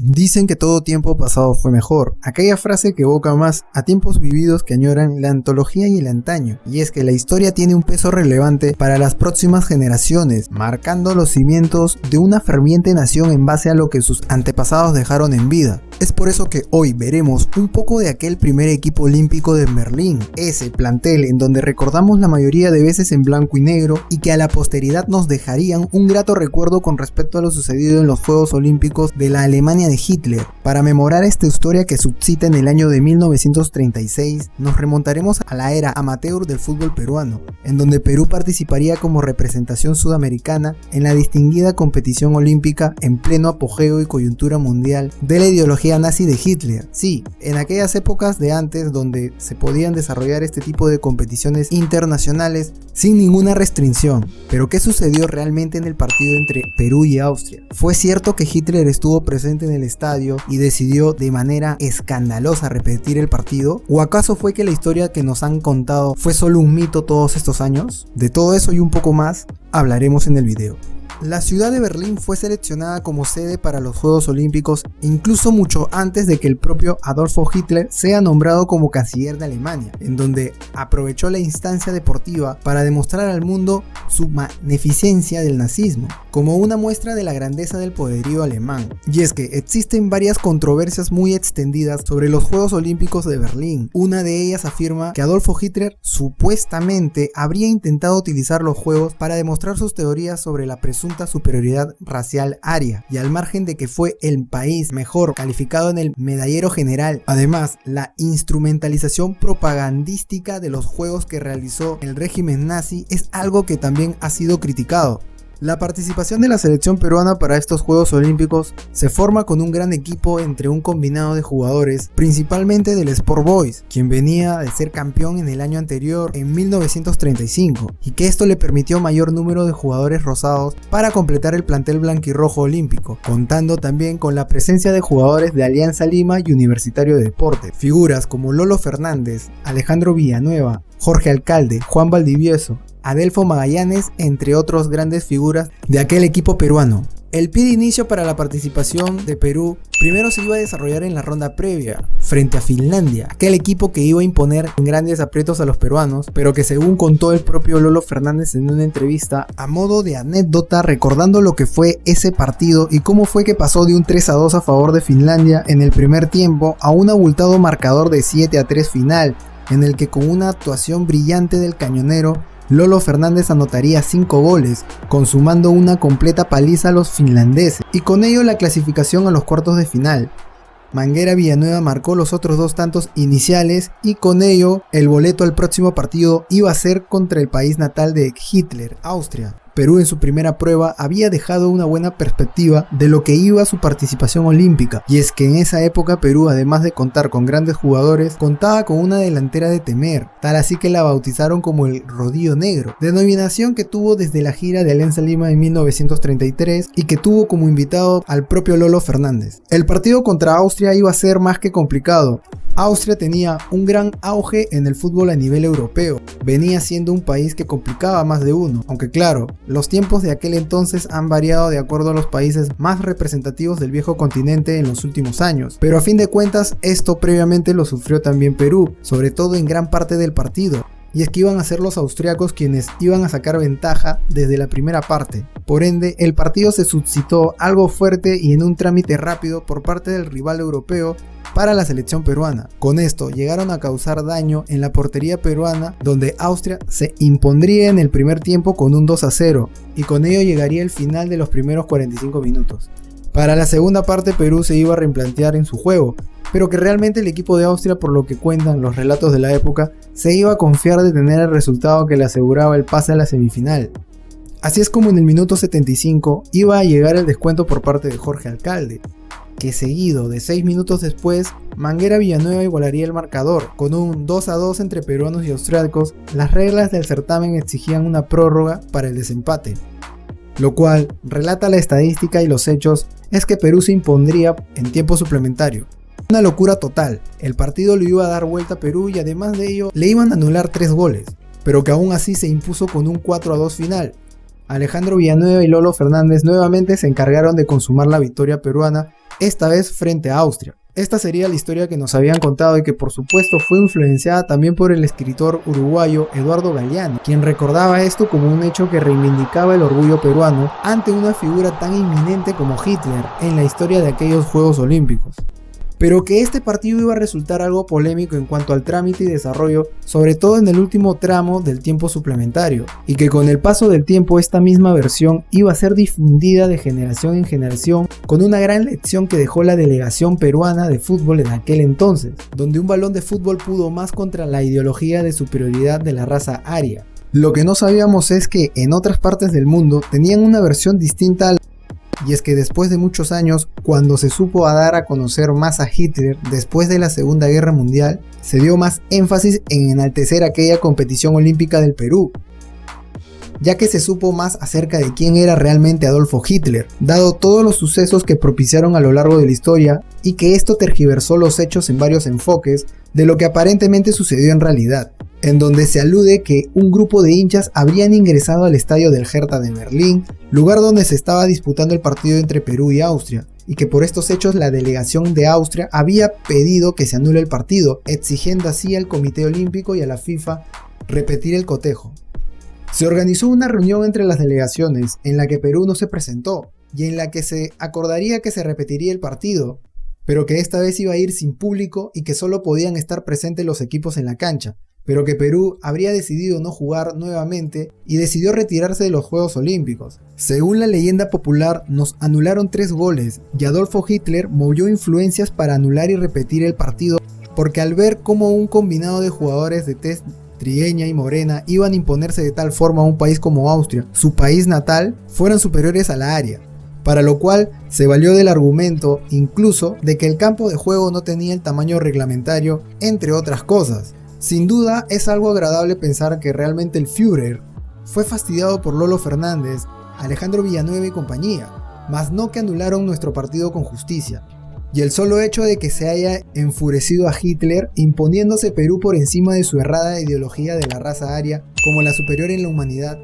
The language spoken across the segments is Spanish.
Dicen que todo tiempo pasado fue mejor, aquella frase que evoca más a tiempos vividos que añoran la antología y el antaño, y es que la historia tiene un peso relevante para las próximas generaciones, marcando los cimientos de una ferviente nación en base a lo que sus antepasados dejaron en vida. Es por eso que hoy veremos un poco de aquel primer equipo olímpico de Berlín, ese plantel en donde recordamos la mayoría de veces en blanco y negro y que a la posteridad nos dejarían un grato recuerdo con respecto a lo sucedido en los Juegos Olímpicos de la Alemania de Hitler. Para memorar esta historia que suscita en el año de 1936, nos remontaremos a la era amateur del fútbol peruano, en donde Perú participaría como representación sudamericana en la distinguida competición olímpica en pleno apogeo y coyuntura mundial de la ideología nazi de Hitler. Sí, en aquellas épocas de antes donde se podían desarrollar este tipo de competiciones internacionales sin ninguna restricción. Pero ¿qué sucedió realmente en el partido entre Perú y Austria? ¿Fue cierto que Hitler estuvo presente en el estadio y decidió de manera escandalosa repetir el partido? ¿O acaso fue que la historia que nos han contado fue solo un mito todos estos años? De todo eso y un poco más hablaremos en el video. La ciudad de Berlín fue seleccionada como sede para los Juegos Olímpicos incluso mucho antes de que el propio Adolfo Hitler sea nombrado como canciller de Alemania, en donde aprovechó la instancia deportiva para demostrar al mundo su magnificencia del nazismo, como una muestra de la grandeza del poderío alemán. Y es que existen varias controversias muy extendidas sobre los Juegos Olímpicos de Berlín. Una de ellas afirma que Adolfo Hitler supuestamente habría intentado utilizar los Juegos para demostrar sus teorías sobre la presunta superioridad racial aria, y al margen de que fue el país mejor calificado en el medallero general. Además, la instrumentalización propagandística de los juegos que realizó el régimen nazi es algo que también ha sido criticado. La participación de la selección peruana para estos Juegos Olímpicos se forma con un gran equipo entre un combinado de jugadores, principalmente del Sport Boys, quien venía de ser campeón en el año anterior, en 1935, y que esto le permitió mayor número de jugadores rosados para completar el plantel blanquirrojo olímpico, contando también con la presencia de jugadores de Alianza Lima y Universitario de Deportes, figuras como Lolo Fernández, Alejandro Villanueva, Jorge Alcalde, Juan Valdivieso, Adelfo Magallanes, entre otros grandes figuras de aquel equipo peruano. El pie de inicio para la participación de Perú primero se iba a desarrollar en la ronda previa, frente a Finlandia, aquel equipo que iba a imponer grandes aprietos a los peruanos, pero que según contó el propio Lolo Fernández en una entrevista, a modo de anécdota recordando lo que fue ese partido y cómo fue que pasó de un 3-2 a favor de Finlandia en el primer tiempo a un abultado marcador de 7-3 final, en el que con una actuación brillante del cañonero, Lolo Fernández anotaría 5 goles, consumando una completa paliza a los finlandeses, y con ello la clasificación a los cuartos de final. Manguera Villanueva marcó los otros 2 tantos iniciales y con ello el boleto al próximo partido iba a ser contra el país natal de Hitler, Austria. Perú en su primera prueba había dejado una buena perspectiva de lo que iba a su participación olímpica, y es que en esa época Perú, además de contar con grandes jugadores, contaba con una delantera de temer, tal así que la bautizaron como el Rodillo Negro, denominación que tuvo desde la gira de Alianza Lima en 1933 y que tuvo como invitado al propio Lolo Fernández. El partido contra Austria iba a ser más que complicado. Austria tenía un gran auge en el fútbol a nivel europeo, venía siendo un país que complicaba más de uno, aunque claro, los tiempos de aquel entonces han variado de acuerdo a los países más representativos del viejo continente en los últimos años, pero a fin de cuentas esto previamente lo sufrió también Perú, sobre todo en gran parte del partido. Y es que iban a ser los austriacos quienes iban a sacar ventaja desde la primera parte. Por ende, el partido se suscitó algo fuerte y en un trámite rápido por parte del rival europeo para la selección peruana. Con esto llegaron a causar daño en la portería peruana, donde Austria se impondría en el primer tiempo con un 2-0 y con ello llegaría el final de los primeros 45 minutos. Para la segunda parte Perú se iba a replantear en su juego, pero que realmente el equipo de Austria, por lo que cuentan los relatos de la época, se iba a confiar de tener el resultado que le aseguraba el pase a la semifinal. Así es como en el minuto 75 iba a llegar el descuento por parte de Jorge Alcalde, que seguido de 6 minutos después, Manguera Villanueva igualaría el marcador. Con un 2-2 entre peruanos y austriacos, las reglas del certamen exigían una prórroga para el desempate, lo cual, relata la estadística y los hechos, es que Perú se impondría en tiempo suplementario. Una locura total, el partido le iba a dar vuelta a Perú y además de ello le iban a anular 3 goles, pero que aún así se impuso con un 4-2 final. Alejandro Villanueva y Lolo Fernández nuevamente se encargaron de consumar la victoria peruana, esta vez frente a Austria. Esta sería la historia que nos habían contado y que por supuesto fue influenciada también por el escritor uruguayo Eduardo Galeano, quien recordaba esto como un hecho que reivindicaba el orgullo peruano ante una figura tan inminente como Hitler en la historia de aquellos Juegos Olímpicos. Pero que este partido iba a resultar algo polémico en cuanto al trámite y desarrollo, sobre todo en el último tramo del tiempo suplementario, y que con el paso del tiempo esta misma versión iba a ser difundida de generación en generación, con una gran lección que dejó la delegación peruana de fútbol en aquel entonces, donde un balón de fútbol pudo más contra la ideología de superioridad de la raza aria. Lo que no sabíamos es que en otras partes del mundo tenían una versión distinta y es que después de muchos años, cuando se supo a dar a conocer más a Hitler después de la Segunda Guerra Mundial, se dio más énfasis en enaltecer aquella competición olímpica del Perú, ya que se supo más acerca de quién era realmente Adolfo Hitler, dado todos los sucesos que propiciaron a lo largo de la historia y que esto tergiversó los hechos en varios enfoques de lo que aparentemente sucedió en realidad, en donde se alude que un grupo de hinchas habrían ingresado al estadio del Hertha de Berlín, lugar donde se estaba disputando el partido entre Perú y Austria, y que por estos hechos la delegación de Austria había pedido que se anule el partido, exigiendo así al Comité Olímpico y a la FIFA repetir el cotejo. Se organizó una reunión entre las delegaciones en la que Perú no se presentó y en la que se acordaría que se repetiría el partido, pero que esta vez iba a ir sin público y que solo podían estar presentes los equipos en la cancha, pero que Perú habría decidido no jugar nuevamente y decidió retirarse de los Juegos Olímpicos. Según la leyenda popular, nos anularon 3 goles y Adolfo Hitler movió influencias para anular y repetir el partido, porque al ver cómo un combinado de jugadores de tez trigueña y morena iban a imponerse de tal forma a un país como Austria, su país natal, fueran superiores a la aria, para lo cual se valió del argumento incluso de que el campo de juego no tenía el tamaño reglamentario, entre otras cosas. Sin duda es algo agradable pensar que realmente el Führer fue fastidiado por Lolo Fernández, Alejandro Villanueva y compañía, mas no que anularon nuestro partido con justicia. Y el solo hecho de que se haya enfurecido a Hitler imponiéndose Perú por encima de su errada ideología de la raza aria como la superior en la humanidad,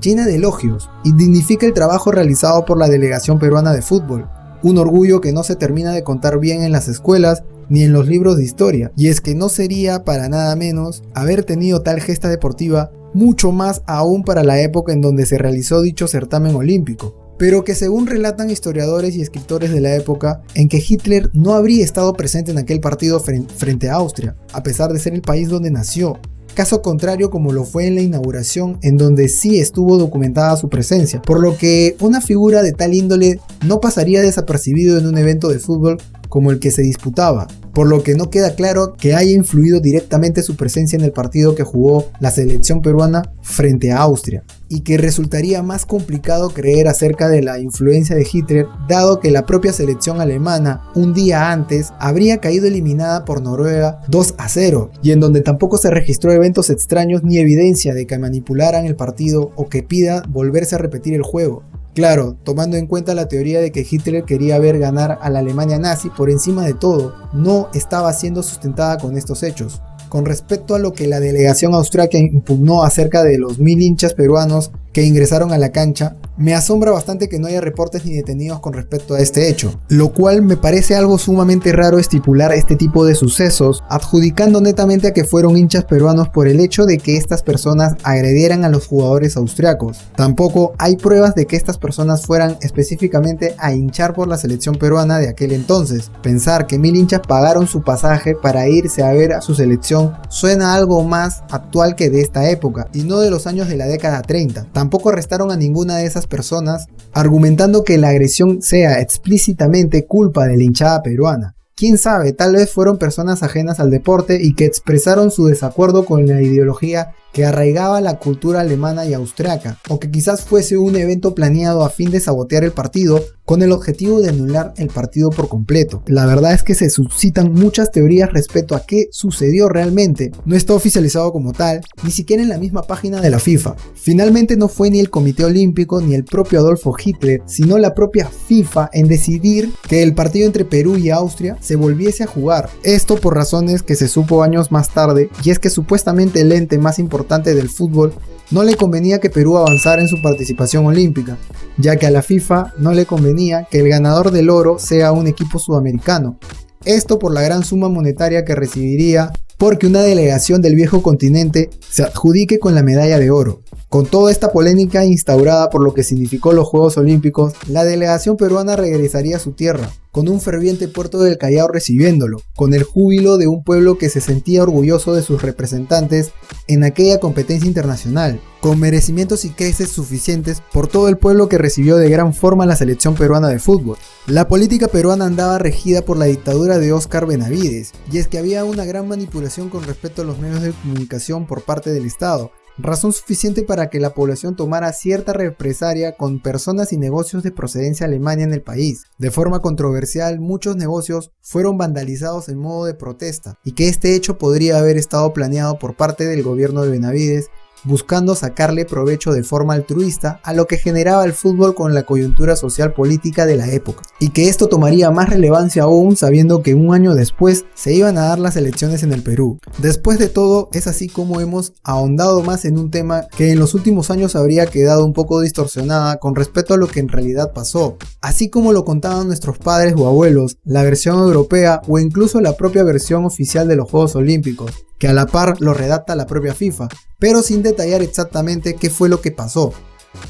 llena de elogios y dignifica el trabajo realizado por la delegación peruana de fútbol, un orgullo que no se termina de contar bien en las escuelas ni en los libros de historia, y es que no sería para nada menos haber tenido tal gesta deportiva, mucho más aún para la época en donde se realizó dicho certamen olímpico, pero que según relatan historiadores y escritores de la época, en que Hitler no habría estado presente en aquel partido frente a Austria, a pesar de ser el país donde nació, caso contrario como lo fue en la inauguración, en donde sí estuvo documentada su presencia, por lo que una figura de tal índole no pasaría desapercibido en un evento de fútbol como el que se disputaba, por lo que no queda claro que haya influido directamente su presencia en el partido que jugó la selección peruana frente a Austria, y que resultaría más complicado creer acerca de la influencia de Hitler, dado que la propia selección alemana un día antes habría caído eliminada por Noruega 2-0, y en donde tampoco se registró eventos extraños ni evidencia de que manipularan el partido o que pida volverse a repetir el juego. Claro, tomando en cuenta la teoría de que Hitler quería ver ganar a la Alemania nazi por encima de todo, no estaba siendo sustentada con estos hechos. Con respecto a lo que la delegación austriaca impugnó acerca de los 1000 hinchas peruanos que ingresaron a la cancha, me asombra bastante que no haya reportes ni detenidos con respecto a este hecho, lo cual me parece algo sumamente raro estipular este tipo de sucesos, adjudicando netamente a que fueron hinchas peruanos por el hecho de que estas personas agredieran a los jugadores austriacos. Tampoco hay pruebas de que estas personas fueran específicamente a hinchar por la selección peruana de aquel entonces. Pensar que 1000 hinchas pagaron su pasaje para irse a ver a su selección suena algo más actual que de esta época, y no de los años de la década 30. Tampoco arrestaron a ninguna de esas personas, argumentando que la agresión sea explícitamente culpa de la hinchada peruana. Quién sabe, tal vez fueron personas ajenas al deporte y que expresaron su desacuerdo con la ideología que arraigaba la cultura alemana y austriaca, o que quizás fuese un evento planeado a fin de sabotear el partido con el objetivo de anular el partido por completo. La verdad es que se suscitan muchas teorías respecto a qué sucedió realmente. No está oficializado como tal, ni siquiera en la misma página de la FIFA. Finalmente no fue ni el Comité Olímpico ni el propio Adolfo Hitler, sino la propia FIFA en decidir que el partido entre Perú y Austria se volviese a jugar. Esto por razones que se supo años más tarde, y es que supuestamente el ente más importante importante del fútbol, no le convenía que Perú avanzara en su participación olímpica, ya que a la FIFA no le convenía que el ganador del oro sea un equipo sudamericano. Esto por la gran suma monetaria que recibiría porque una delegación del viejo continente se adjudique con la medalla de oro. Con toda esta polémica instaurada por lo que significó los Juegos Olímpicos, la delegación peruana regresaría a su tierra, con un ferviente Puerto del Callao recibiéndolo, con el júbilo de un pueblo que se sentía orgulloso de sus representantes en aquella competencia internacional, con merecimientos y creces suficientes por todo el pueblo que recibió de gran forma la selección peruana de fútbol. La política peruana andaba regida por la dictadura de Óscar Benavides, y es que había una gran manipulación con respecto a los medios de comunicación por parte del Estado, razón suficiente para que la población tomara cierta represalia con personas y negocios de procedencia alemana en el país. De forma controversial, muchos negocios fueron vandalizados en modo de protesta, y que este hecho podría haber estado planeado por parte del gobierno de Benavides, buscando sacarle provecho de forma altruista a lo que generaba el fútbol con la coyuntura social política de la época, y que esto tomaría más relevancia aún sabiendo que un año después se iban a dar las elecciones en el Perú. Después de todo, es así como hemos ahondado más en un tema que en los últimos años habría quedado un poco distorsionada con respecto a lo que en realidad pasó, así como lo contaban nuestros padres o abuelos, la versión europea o incluso la propia versión oficial de los Juegos Olímpicos, que a la par lo redacta la propia FIFA, pero sin detallar exactamente qué fue lo que pasó.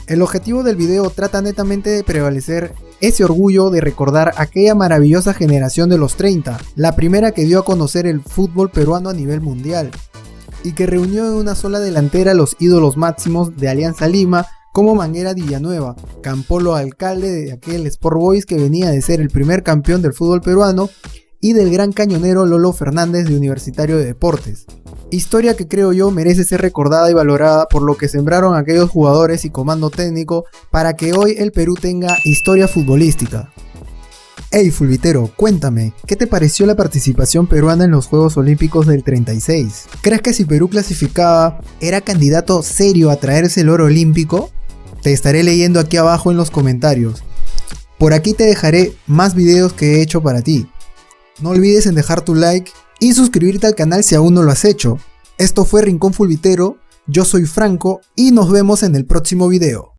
El objetivo del video trata netamente de prevalecer ese orgullo de recordar aquella maravillosa generación de los 30, la primera que dio a conocer el fútbol peruano a nivel mundial, y que reunió en una sola delantera los ídolos máximos de Alianza Lima, como Manguera Villanueva, Campolo alcalde de aquel Sport Boys que venía de ser el primer campeón del fútbol peruano, y del gran cañonero Lolo Fernández de Universitario de Deportes. Historia que creo yo merece ser recordada y valorada por lo que sembraron aquellos jugadores y comando técnico para que hoy el Perú tenga historia futbolística. Hey Fulvitero, cuéntame, ¿qué te pareció la participación peruana en los Juegos Olímpicos del 36? ¿Crees que si Perú clasificaba, era candidato serio a traerse el oro olímpico? Te estaré leyendo aquí abajo en los comentarios. Por aquí te dejaré más videos que he hecho para ti. No olvides en dejar tu like y suscribirte al canal si aún no lo has hecho. Esto fue Rincón Fulvitero, yo soy Franco y nos vemos en el próximo video.